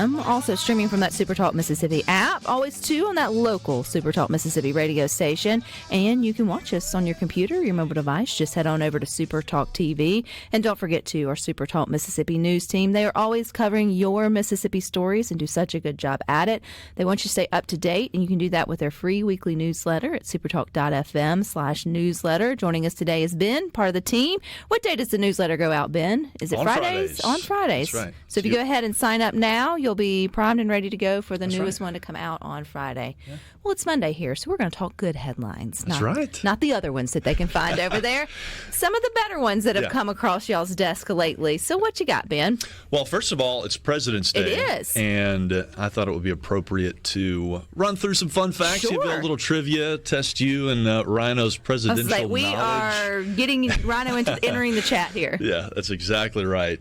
Also streaming from that SuperTalk Mississippi app. Always too on that local SuperTalk Mississippi radio station. And you can watch us on your computer, your mobile device. Just head on over to SuperTalk TV. And don't forget to our SuperTalk Mississippi news team. They are always covering your Mississippi stories and do such a good job at it. They want you to stay up to date, and you can do that with their free weekly newsletter at supertalk.fm/newsletter. Joining us today is Ben, part of the team. What day does the newsletter go out, Ben? Is it on Fridays? On Fridays. That's right. So if you go ahead and sign up now, you'll be primed and ready to go for the That's newest right. one to come out on Friday. Yeah. Well, it's Monday here, so we're going to talk good headlines. That's right. Not the other ones that they can find over there. Some of the better ones that have come across y'all's desk lately. So what you got, Ben? Well, first of all, it's President's Day. It is. And I thought it would be appropriate to run through some fun facts, give you a little trivia, test you and Rhino's presidential knowledge. We are getting Rhino into entering the chat here. Yeah, that's exactly right.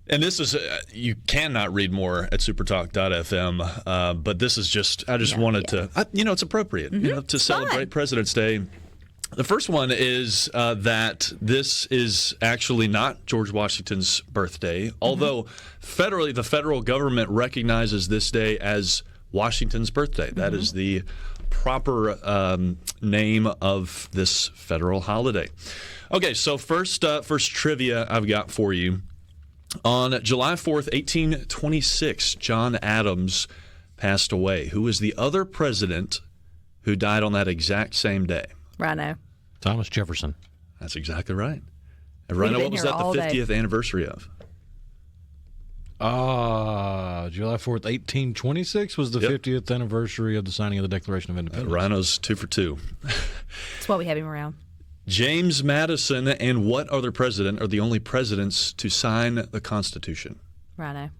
And this is, you cannot read more at supertalk.fm, but this is just, I just wanted to, it's appropriate to celebrate President's Day. The first one is that this is actually not George Washington's birthday, although federally, the federal government recognizes this day as Washington's birthday. That is the proper name of this federal holiday. Okay, so first trivia I've got for you. On July 4th, 1826, John Adams passed away. Who was the other president who died on that exact same day? Rhino. Thomas Jefferson. That's exactly right. And Rhino, what was that the 50th anniversary of? July 4th, 1826 was the 50th anniversary of the signing of the Declaration of Independence. Rhino's 2 for 2. That's why we have him around. James Madison and what other president are the only presidents to sign the Constitution? Rhino.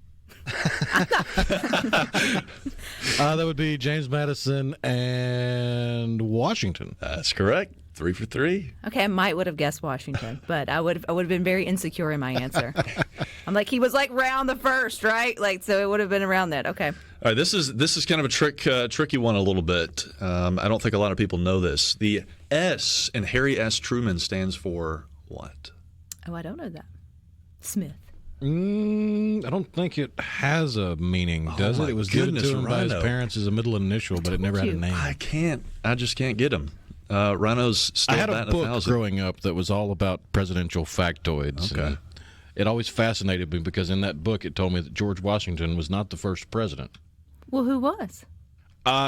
That would be James Madison and Washington. That's correct. 3 for 3. Okay, I would have guessed Washington, but I would have been very insecure in my answer. I'm like, he was like round the first, right? Like, so it would have been around that. Okay. All right, this is kind of a tricky one a little bit. I don't think a lot of people know this. The S in Harry S. Truman stands for what? Oh, I don't know that. Smith. I don't think it has a meaning, does it? It was given to him by his parents as a middle initial, but it never had a name. I just can't get him. Rhino's still I had a book 1,000. growing up that was all about presidential factoids. Okay. It always fascinated me because in that book it told me that George Washington was not the first president. Well, who was?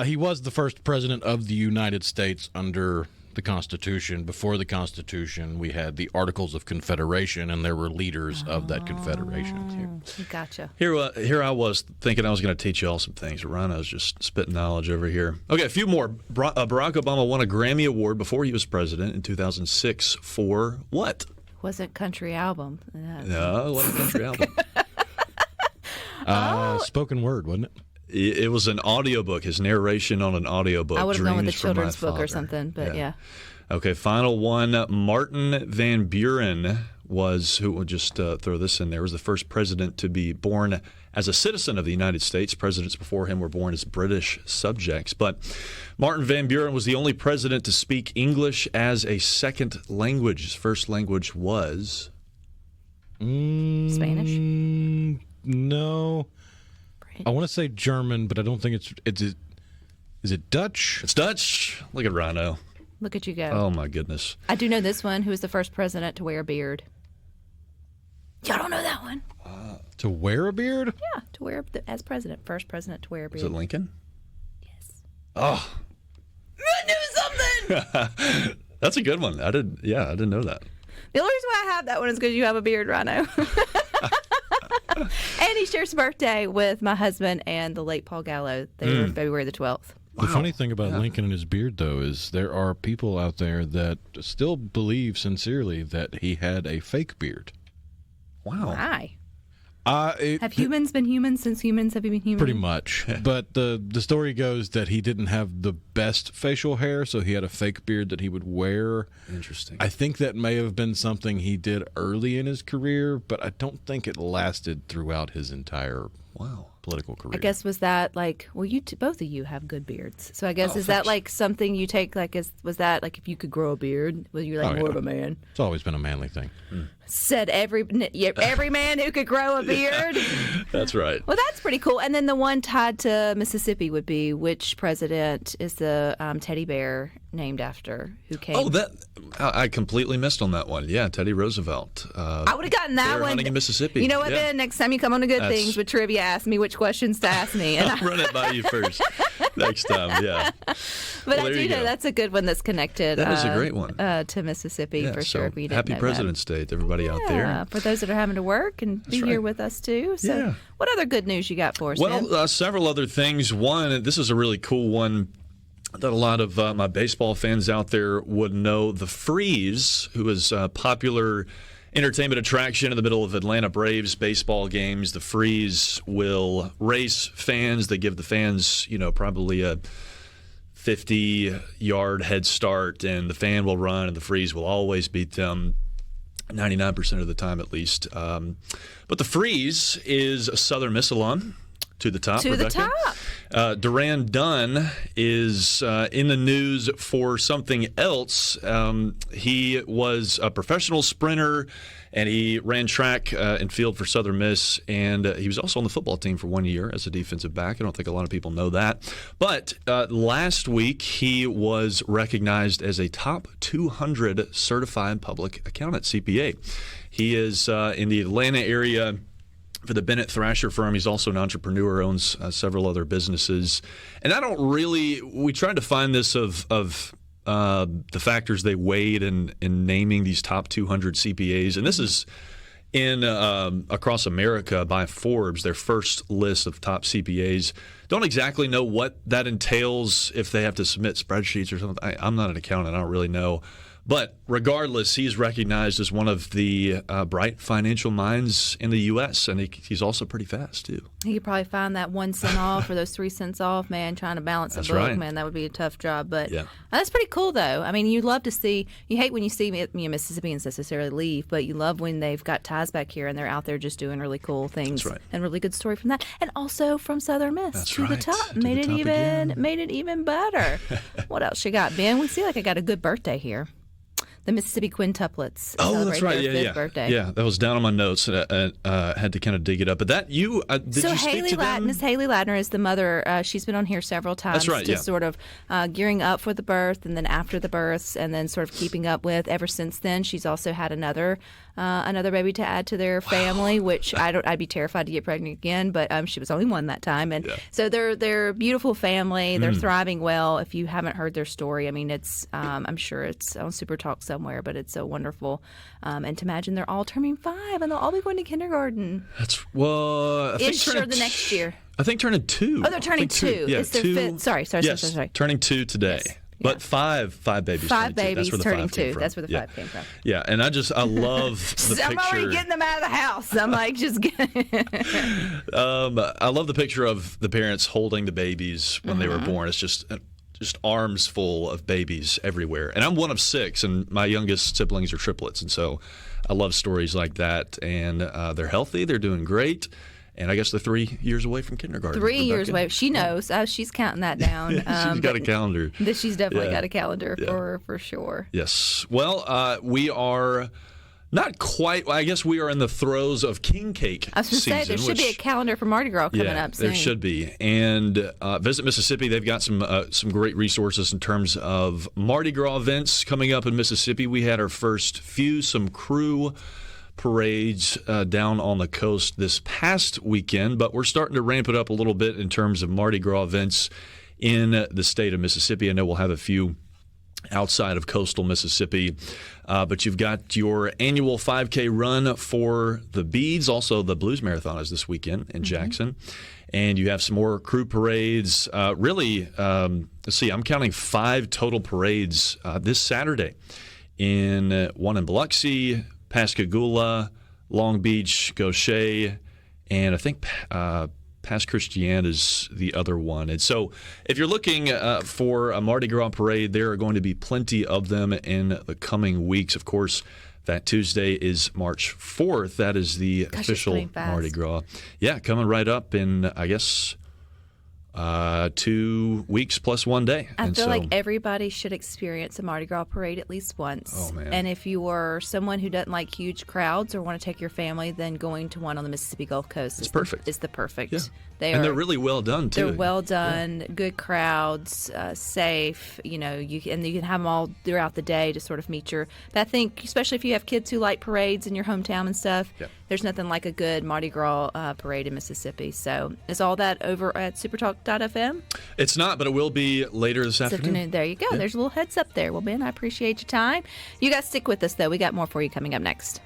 He was the first president of the United States under the Constitution. Before the Constitution, we had the Articles of Confederation, and there were leaders of that confederation. Gotcha. Here I was thinking I was going to teach you all some things. Rhino's just spitting knowledge over here. Okay, a few more. Barack Obama won a Grammy Award before he was president in 2006 for what? Wasn't country album. No, it wasn't country album. Spoken word, wasn't it? It was an audiobook, his narration on an audiobook. I would have gone with a Dreams from My children's book or Father. something, but yeah. Okay, final one. Martin Van Buren was, who will just throw this in there, was the first president to be born as a citizen of the United States. Presidents before him were born as British subjects. But Martin Van Buren was the only president to speak English as a second language. His first language was? Spanish? No. I want to say German, but I don't think it's is it Dutch? It's Dutch. Look at Rhino. Look at you go. Oh, my goodness. I do know this one. Who was the first president to wear a beard? Y'all don't know that one. To wear a beard? Yeah, to wear as president. First president to wear a beard. Was it Lincoln? Yes. Oh. I knew something! That's a good one. I didn't know that. The only reason why I have that one is because you have a beard, Rhino. And he shares birthday with my husband and the late Paul Gallo. They were February the 12th. The funny thing about Lincoln and his beard, though, is there are people out there that still believe sincerely that he had a fake beard. Wow. Why? Have humans been humans since humans have been humans? Pretty much. But the story goes that he didn't have the best facial hair, so he had a fake beard that he would wear. Interesting. I think that may have been something he did early in his career, but I don't think it lasted throughout his entire political career. I guess was that like, well, both of you have good beards. So I guess is that like something you take like was that like if you could grow a beard, was you like more of a man? It's always been a manly thing. Said every man who could grow a beard. That's right. Well, that's pretty cool. And then the one tied to Mississippi would be which president is the teddy bear named after who came? Oh, I completely missed on that one. Yeah, Teddy Roosevelt. I would have gotten that one. Hunting in Mississippi. You know what, Ben? Next time you come on to Good Things with trivia, ask me which questions to ask me. And I'll run it by you first next time, yeah. But I do know that's a good one that's connected. That is a great one. To Mississippi, for sure. If you didn't happy know President's Day to everybody out there. For those that are having to work and be here with us, too. So what other good news you got for us, Well, several other things. One, this is a really cool one that a lot of my baseball fans out there would know. The Freeze, who is a popular entertainment attraction in the middle of Atlanta Braves baseball games. The Freeze will race fans. They give the fans, probably a 50-yard head start, and the fan will run, and the Freeze will always beat them 99% of the time at least. But the Freeze is a Southern Miss alum. To the top, Rebecca. To the top. Duran Dunn is in the news for something else. He was a professional sprinter, and he ran track and field for Southern Miss, and he was also on the football team for 1 year as a defensive back. I don't think a lot of people know that. But last week, he was recognized as a top 200 certified public accountant, CPA. He is in the Atlanta area for the Bennett Thrasher firm. He's also an entrepreneur, owns several other businesses. And we tried to find this of the factors they weighed in naming these top 200 CPAs. And this is in across America by Forbes, their first list of top CPAs. Don't exactly know what that entails, if they have to submit spreadsheets or something. I'm not an accountant. I don't really know. But regardless, he's recognized as one of the bright financial minds in the U.S., and he's also pretty fast, too. You could probably find that 1 cent off or those 3 cents off, man, trying to balance a book. Right. Man, that would be a tough job. But that's pretty cool, though. I mean, you'd love to see – you hate when you see Mississippians necessarily leave, but you love when they've got ties back here and they're out there just doing really cool things. That's right. And really good story from that. And also from Southern Miss. That's to right. the top. To the top Made it even better. What else you got, Ben? We see like I got a good birthday here. The Mississippi quintuplets. Oh, that's right. Yeah. Birthday. Yeah, that was down on my notes. And had to kind of dig it up. But that did you speak to them? Miss Haley Ladner is the mother. She's been on here several times. That's right. Just sort of gearing up for the birth, and then after the births, and then sort of keeping up with. Ever since then, she's also had another baby to add to their family, which I'd be terrified to get pregnant again. But she was only one that time, and so they're a beautiful family. They're thriving well. If you haven't heard their story, I mean, it's I'm sure it's on SuperTalk somewhere, but it's so wonderful. And to imagine they're all turning 5 and they'll all be going to kindergarten. I think the next year. I think turning 2. Oh, they're turning 2. Yeah, it's their 5th. Sorry. Turning 2 today. Yes. But five babies. 5 babies turning 2. From. That's where the 5 came from. Yeah, and I love the picture. I'm already getting them out of the house. I'm like, just I love the picture of the parents holding the babies when they were born. It's just arms full of babies everywhere. And I'm one of 6, and my youngest siblings are triplets. And so I love stories like that. And they're healthy. They're doing great. And I guess they're 3 years away from kindergarten. 3 years away. She knows. She's counting that down. She's got a calendar. She's definitely got a calendar for sure. Yes. Well, we are not quite. I guess we are in the throes of king cake I was going to say, there should be a calendar for Mardi Gras coming up soon. There should be. And Visit Mississippi, they've got some great resources in terms of Mardi Gras events coming up in Mississippi. We had our first some crew parades down on the coast this past weekend, but we're starting to ramp it up a little bit in terms of Mardi Gras events in the state of Mississippi. I know we'll have a few outside of coastal Mississippi, but you've got your annual 5K run for the Beads. Also, the Blues Marathon is this weekend in Jackson. And you have some more crew parades. Let's see, I'm counting 5 total parades this Saturday. One in Biloxi, Pascagoula, Long Beach, Gaucher, and I think Pass Christian is the other one. And so if you're looking for a Mardi Gras parade, there are going to be plenty of them in the coming weeks. Of course, that Tuesday is March 4th. That is the official Mardi Gras. Yeah, coming right up in, I guess, 2 weeks plus 1 day. I feel like everybody should experience a Mardi Gras parade at least once. Oh, man. And if you are someone who doesn't like huge crowds or want to take your family, then going to one on the Mississippi Gulf Coast is perfect. Is the perfect. Yeah. They're really well done, too. They're well done, good crowds, safe. You can have them all throughout the day to sort of meet your. But I think, especially if you have kids who like parades in your hometown and stuff, there's nothing like a good Mardi Gras parade in Mississippi. So is all that over at SuperTalk.fm? It's not, but it will be later this afternoon. There you go. Yeah. There's a little heads up there. Well, Ben, I appreciate your time. You guys stick with us, though. We got more for you coming up next.